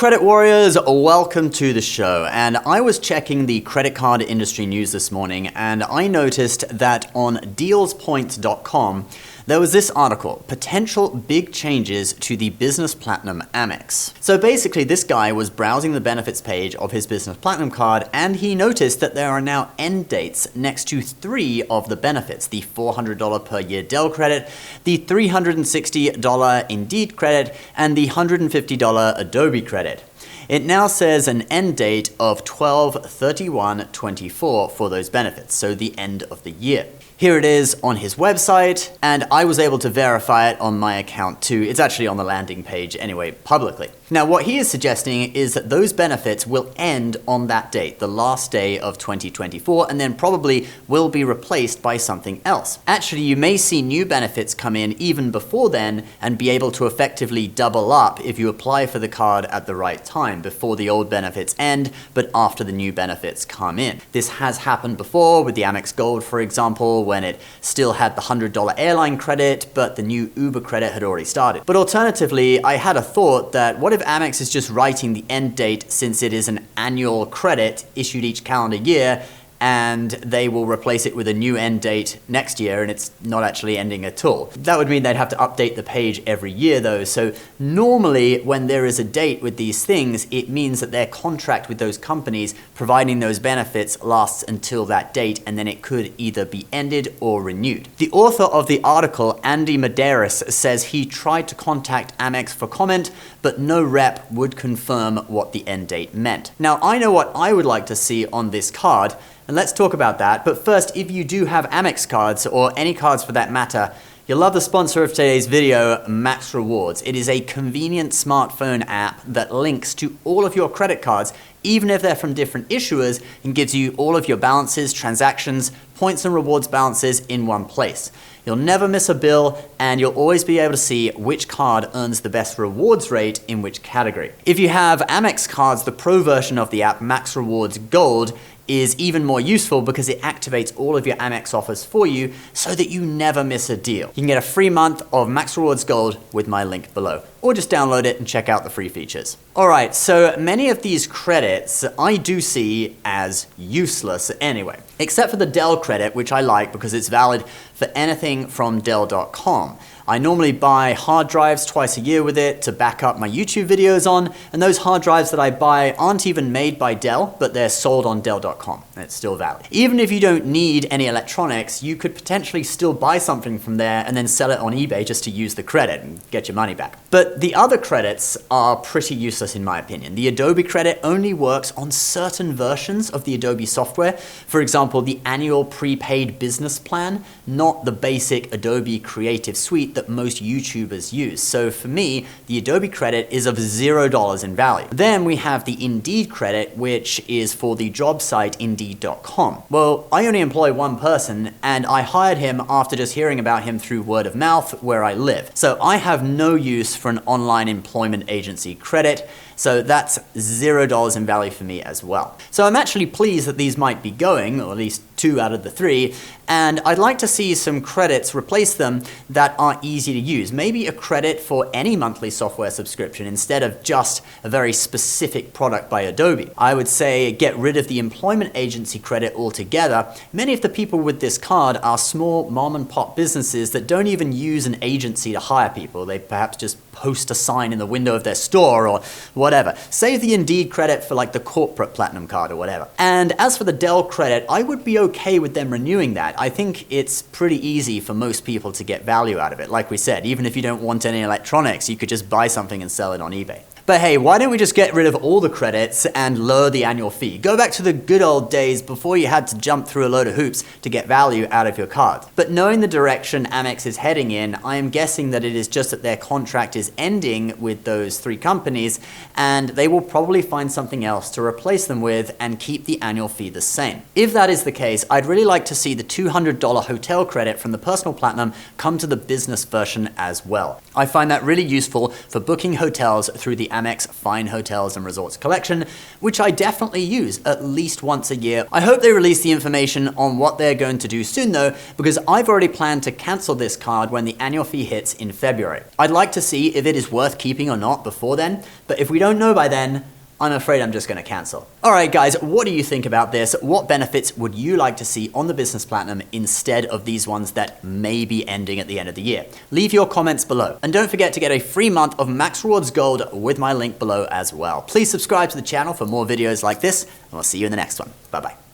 credit warriors, welcome to the show. And I was checking the credit card industry news this morning and I noticed that on dealspoints.com there was this article, potential big changes to the Business Platinum Amex. So basically this guy was browsing the benefits page of his Business Platinum card and he noticed that there are now end dates next to 3 of the benefits, the $400 per year Dell Credit, the $360 Indeed Credit, and the $150 Adobe Credit. It now says an end date of 12/31/24 for those benefits, so the end of the year. Here it is on his website, and I was able to verify it on my account too. It's actually on the landing page anyway, publicly. Now what he is suggesting is that those benefits will end on that date, the last day of 2024, and then probably will be replaced by something else. Actually, you may see new benefits come in even before then and be able to effectively double up if you apply for the card at the right time, before the old benefits end, but after the new benefits come in. This has happened before with the Amex Gold, for example, when it still had the $100 airline credit, but the new Uber credit had already started. But alternatively, I had a thought that what if Amex is just writing the end date since it is an annual credit issued each calendar year, and they will replace it with a new end date next year and it's not actually ending at all. That would mean they'd have to update the page every year though, so normally when there is a date with these things, it means that their contract with those companies providing those benefits lasts until that date and then it could either be ended or renewed. The author of the article, Andy Medeiros, says he tried to contact Amex for comment, but no rep would confirm what the end date meant. Now I know what I would like to see on this card, and let's talk about that. But first, if you do have Amex cards, or any cards for that matter, you'll love the sponsor of today's video, Max Rewards. It is a convenient smartphone app that links to all of your credit cards, even if they're from different issuers, and gives you all of your balances, transactions, points and rewards balances in one place. You'll never miss a bill, and you'll always be able to see which card earns the best rewards rate in which category. If you have Amex cards, the pro version of the app, Max Rewards Gold, is even more useful because it activates all of your Amex offers for you so that you never miss a deal. You can get a free month of Max Rewards Gold with my link below, or just download it and check out the free features. Alright, so many of these credits I do see as useless anyway, except for the Dell Credit, which I like because it's valid for anything from Dell.com. I normally buy hard drives twice a year with it to back up my YouTube videos on, and those hard drives that I buy aren't even made by Dell, but they're sold on Dell.com, and it's still valid. Even if you don't need any electronics, you could potentially still buy something from there and then sell it on eBay just to use the credit and get your money back. But the other credits are pretty useless in my opinion. The Adobe Credit only works on certain versions of the Adobe software. For example, the annual prepaid business plan, not the basic Adobe Creative Suite that most YouTubers use. So for me, the Adobe Credit is of $0 in value. Then we have the Indeed Credit, which is for the job site Indeed.com. Well, I only employ one person and I hired him after just hearing about him through word of mouth where I live. So I have no use for an online employment agency credit. So that's $0 in value for me as well. So I'm actually pleased that these might be going, or at least 2 out of the 3, and I'd like to see some credits replace them that are easy to use. Maybe a credit for any monthly software subscription instead of just a very specific product by Adobe. I would say get rid of the employment agency credit altogether. Many of the people with this card are small mom and pop businesses that don't even use an agency to hire people. They perhaps just post a sign in the window of their store or whatever. Save the Indeed credit for like the corporate platinum card or whatever. And as for the Dell credit, I would be okay with them renewing that. I think it's pretty easy for most people to get value out of it. Like we said, even if you don't want any electronics, you could just buy something and sell it on eBay. But hey, why don't we just get rid of all the credits and lower the annual fee? Go back to the good old days before you had to jump through a load of hoops to get value out of your card. But knowing the direction Amex is heading in, I am guessing that it is just that their contract is ending with those 3 companies and they will probably find something else to replace them with and keep the annual fee the same. If that is the case, I'd really like to see the $200 hotel credit from the personal platinum come to the business version as well. I find that really useful for booking hotels through the Amex Fine Hotels and Resorts collection, which I definitely use at least once a year. I hope they release the information on what they're going to do soon though, because I've already planned to cancel this card when the annual fee hits in February. I'd like to see if it is worth keeping or not before then, but if we don't know by then, I'm afraid I'm just gonna cancel. All right, guys, what do you think about this? What benefits would you like to see on the Business Platinum instead of these ones that may be ending at the end of the year? Leave your comments below. And don't forget to get a free month of Max Rewards Gold with my link below as well. Please subscribe to the channel for more videos like this, and we'll see you in the next one. Bye-bye.